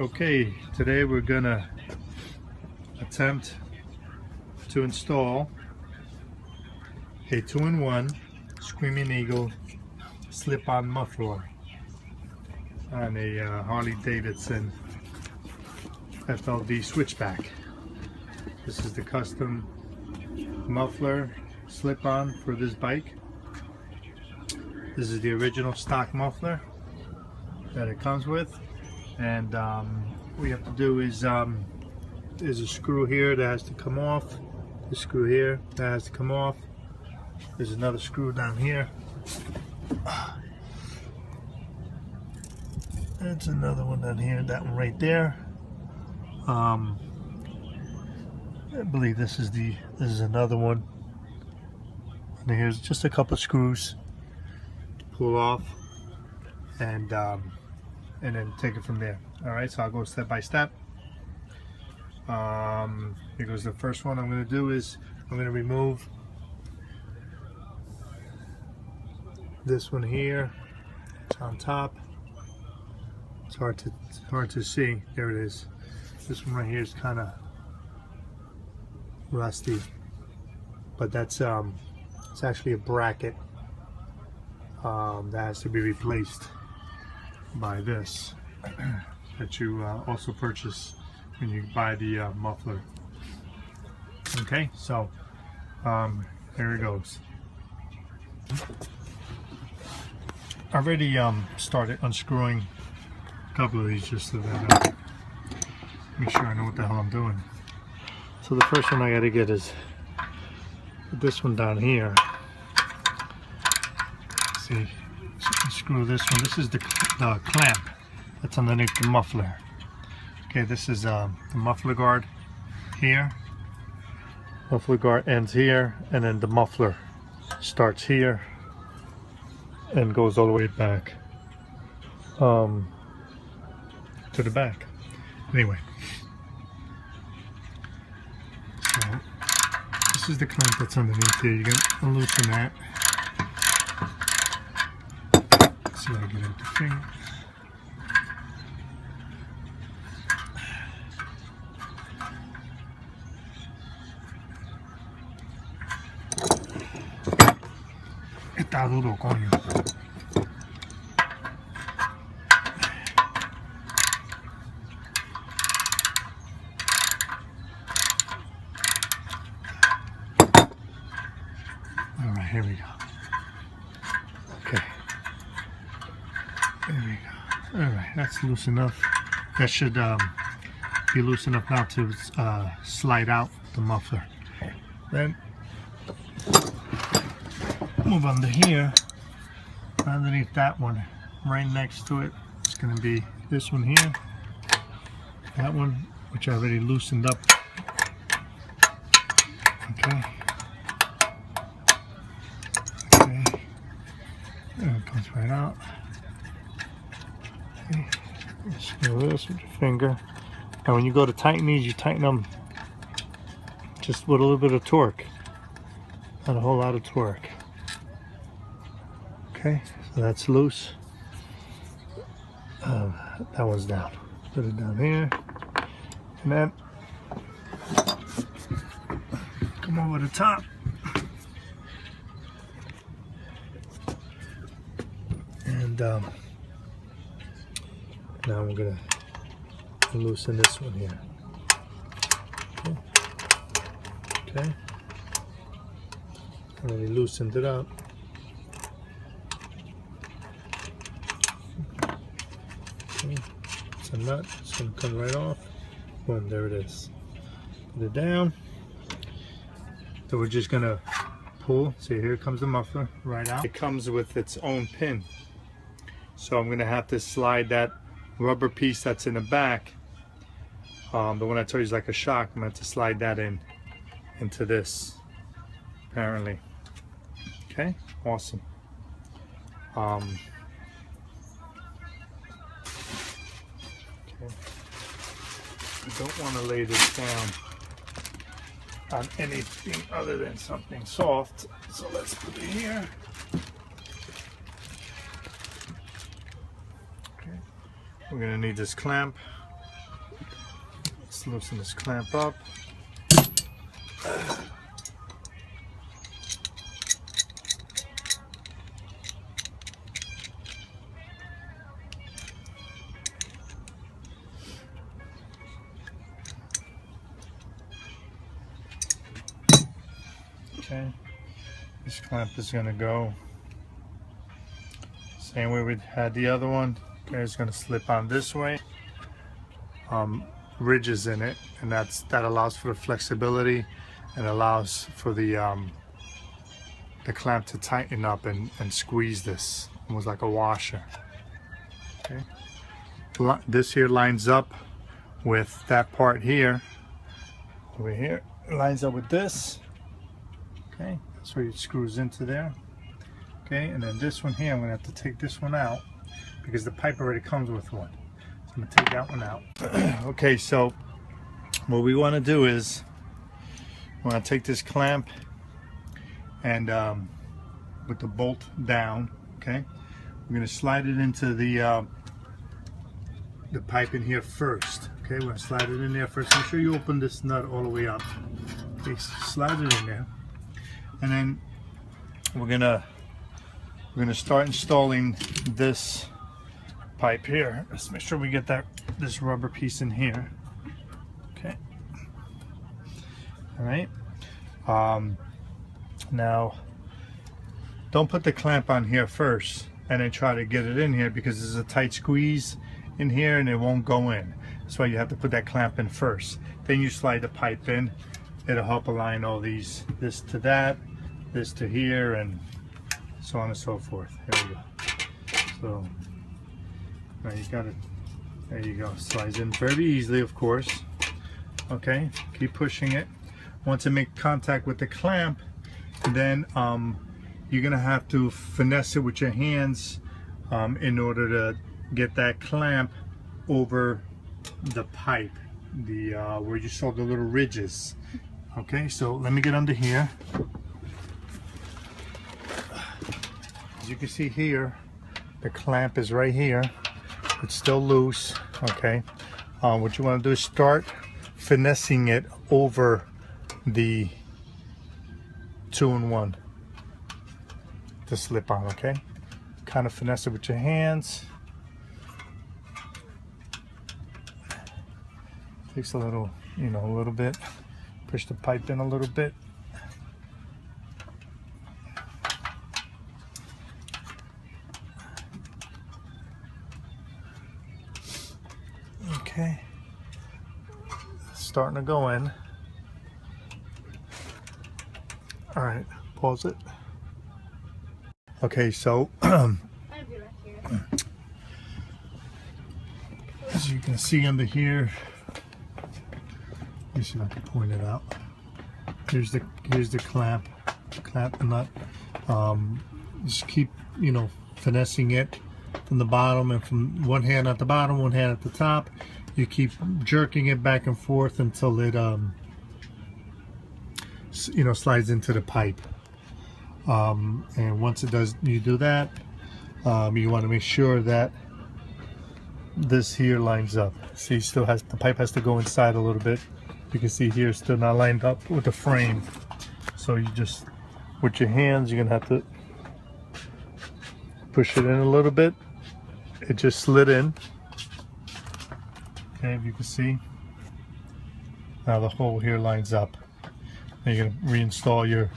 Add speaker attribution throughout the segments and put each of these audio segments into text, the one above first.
Speaker 1: Okay, today we're gonna attempt to install a 2-in-1 Screaming Eagle slip-on muffler on a Harley Davidson FLD switchback. This is the custom muffler slip-on for this bike. This is the original stock muffler that it comes with, and what we have to do is there's a screw here that has to come off, the screw here that has to come off, there's another screw down here, that's another one down here, that one right there. I believe this is another one, and here's just a couple of screws to pull off, and then take it from there. All right, so I'll go step by step. Here goes the first one. I'm going to do is I'm going to remove this one here. It's on top. It's hard to see. There it is. This one right here is kind of rusty, but that's it's actually a bracket that has to be replaced by this that you also purchase when you buy the muffler. Okay, so here it goes. I already started unscrewing a couple of these just so that make sure I know what the hell I'm doing. So the first one I got to get is this one down here. See, screw this one. This is the clamp that's underneath the muffler. Okay, this is the muffler guard here. Muffler guard ends here, and then the muffler starts here and goes all the way back to the back. Anyway, so this is the clamp that's underneath here. You can loosen that. Let's see if I get out the finger. Está duro, coño. All right, here we go. Okay. There we go. All right, that's loose enough. That should be loose enough now to slide out the muffler. Then move under here, underneath that one, right next to it. It's going to be this one here, that one, which I already loosened up. Okay. Okay. There it comes right out. Okay. Screw this with your finger. Now when you go to tighten these, you tighten them just with a little bit of torque. Not a whole lot of torque. Okay, so that's loose. That one's down. Put it down here. And then come over the top. And now we're going to loosen this one here. Okay. Already loosened it up. It's a nut. It's going to come right off. Boom, there it is. Put it down. So we're just going to pull. See, here comes the muffler right out. It comes with its own pin. So I'm going to have to slide that rubber piece that's in the back. The one I told you is like a shock. I'm going to have to slide that into this, apparently. Okay, awesome. I don't want to lay this down on anything other than something soft, so let's put it here. Okay. We're going to need this clamp Let's loosen this clamp up. Okay, this clamp is going to go same way we had the other one. Okay, it's going to slip on this way. Ridges in it, and that allows for the flexibility and allows for the clamp to tighten up and squeeze this almost like a washer. Okay, this here lines up with that part here over here. It lines up with this. Okay, that's where it screws into there. Okay, and then this one here, I'm going to have to take this one out because the pipe already comes with one. So I'm going to take that one out. Okay, so what we want to do is we want to take this clamp and with the bolt down, okay, we're going to slide it into the pipe in here first. Okay, we're going to slide it in there first. Make sure you open this nut all the way up. Okay, slide it in there. And then we're gonna start installing this pipe here. Let's make sure we get this rubber piece in here. Okay. All right. Now, don't put the clamp on here first and then try to get it in here because there's a tight squeeze in here and it won't go in. That's why you have to put that clamp in first. Then you slide the pipe in. It'll help align all these, this to that, this to here, and so on and so forth. There we go. So now you got it. There you go. Slides in very easily, of course. Okay, keep pushing it. Once it makes contact with the clamp, then you're gonna have to finesse it with your hands in order to get that clamp over the pipe, the where you saw the little ridges. Okay, so let me get under here. As you can see here, the clamp is right here. It's still loose. Okay, what you want to do is start finessing it over the 2-in-1 to slip on. Okay, kind of finesse it with your hands. Takes a little, a little bit. Push the pipe in a little bit. Okay, starting to go in. All right, pause it. Okay, so as you can see under here, let me see if I can point it out. Here's the clamp nut. Just keep finessing it from the bottom, and from one hand at the bottom, one hand at the top. You keep jerking it back and forth until it slides into the pipe. And once it does, you do that. You want to make sure that this here lines up. See, the pipe has to go inside a little bit. You can see here, it's still not lined up with the frame. So you just, with your hands, you're gonna have to push it in a little bit. It just slid in. Okay, if you can see. Now the hole here lines up. Now you're gonna reinstall your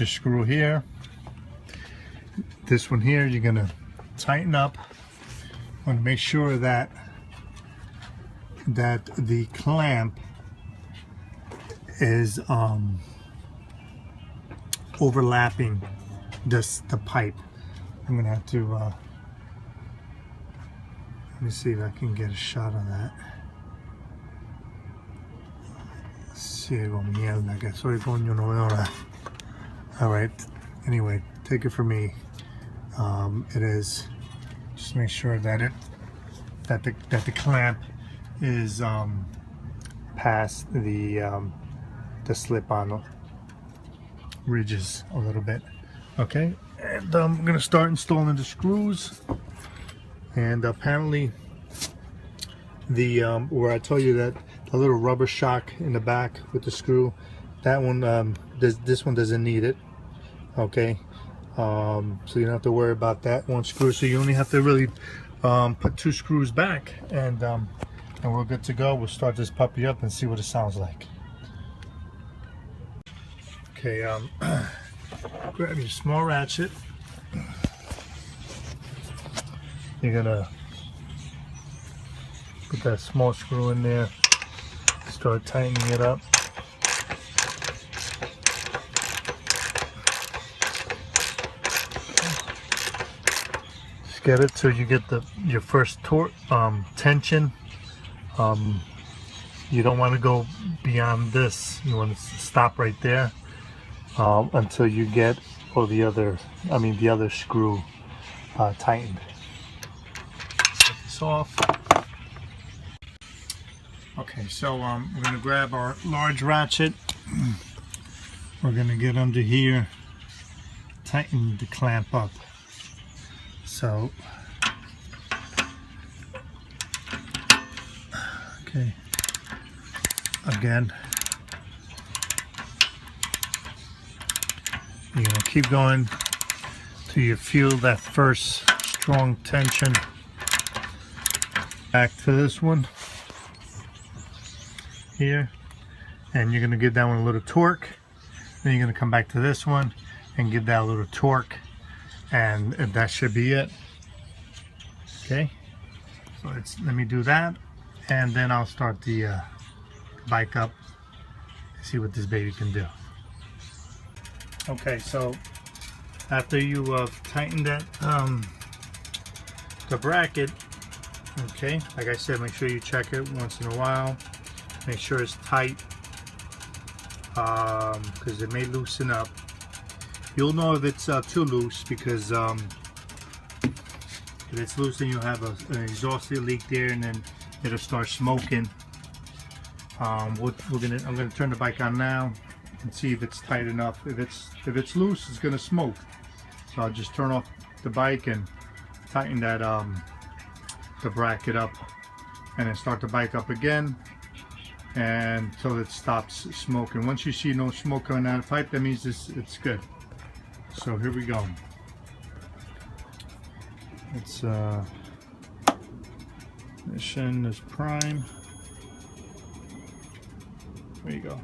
Speaker 1: screw here. This one here, you're gonna tighten up. Want to make sure that the clamp is overlapping the pipe. I'm gonna have to let me see if I can get a shot of that. Ciego mierda, que soy coño, no veo nada. All right, anyway, take it from me. It is, just make sure that the clamp is past the slip-on ridges a little bit. Okay, and I'm gonna start installing the screws. And apparently, where I told you that a little rubber shock in the back with the screw. That one, this one doesn't need it. Okay, so you don't have to worry about that one screw. So you only have to really put 2 screws back, and we're good to go. We'll start this puppy up and see what it sounds like. Okay, grab your small ratchet. You're gonna put that small screw in there, start tightening it up. Just get it till you get your first tension. You don't want to go beyond this. You want to stop right there until you get the other screw tightened. Take this off. Okay, so we're going to grab our large ratchet. We're going to get under here, tighten the clamp up. So, okay, again, you're going to keep going till you feel that first strong tension. Back to this one here, and you're going to give that one a little torque. Then you're going to come back to this one and give that a little torque, and that should be it. Okay, so let me do that, and then I'll start the bike up and see what this baby can do. Okay, so after you tighten that the bracket, okay, like I said, make sure you check it once in a while. Make sure it's tight, because it may loosen up. You'll know if it's too loose, because if it's loose, then you'll have an exhaust leak there, and then it'll start smoking. I'm gonna turn the bike on now and see if it's tight enough. If it's loose, it's gonna smoke. So I'll just turn off the bike and tighten that the bracket up, and then start the bike up again until it stops smoking. Once you see no smoke coming out of the pipe, that means it's good. So here we go. It's mission is prime. There you go.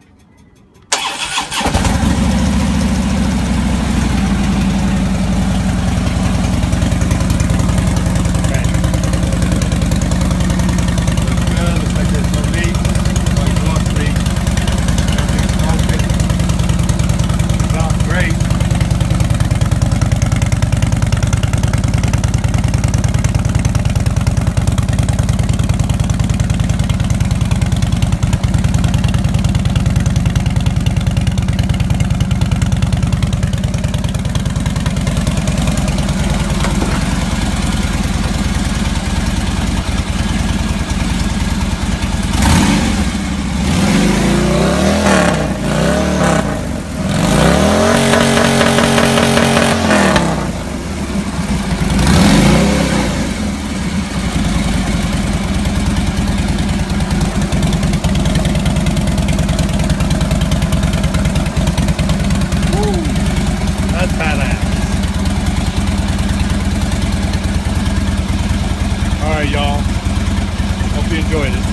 Speaker 1: Alright, y'all. Hope you enjoyed it.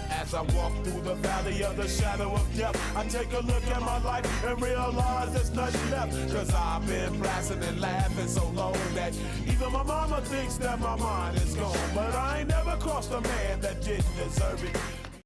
Speaker 2: As I walk through the valley of the shadow of death, I take a look at my life and realize there's nothing left. Cause I've been blasting and laughing so long that even my mama thinks that my mind is gone. But I ain't never crossed a man that didn't deserve it.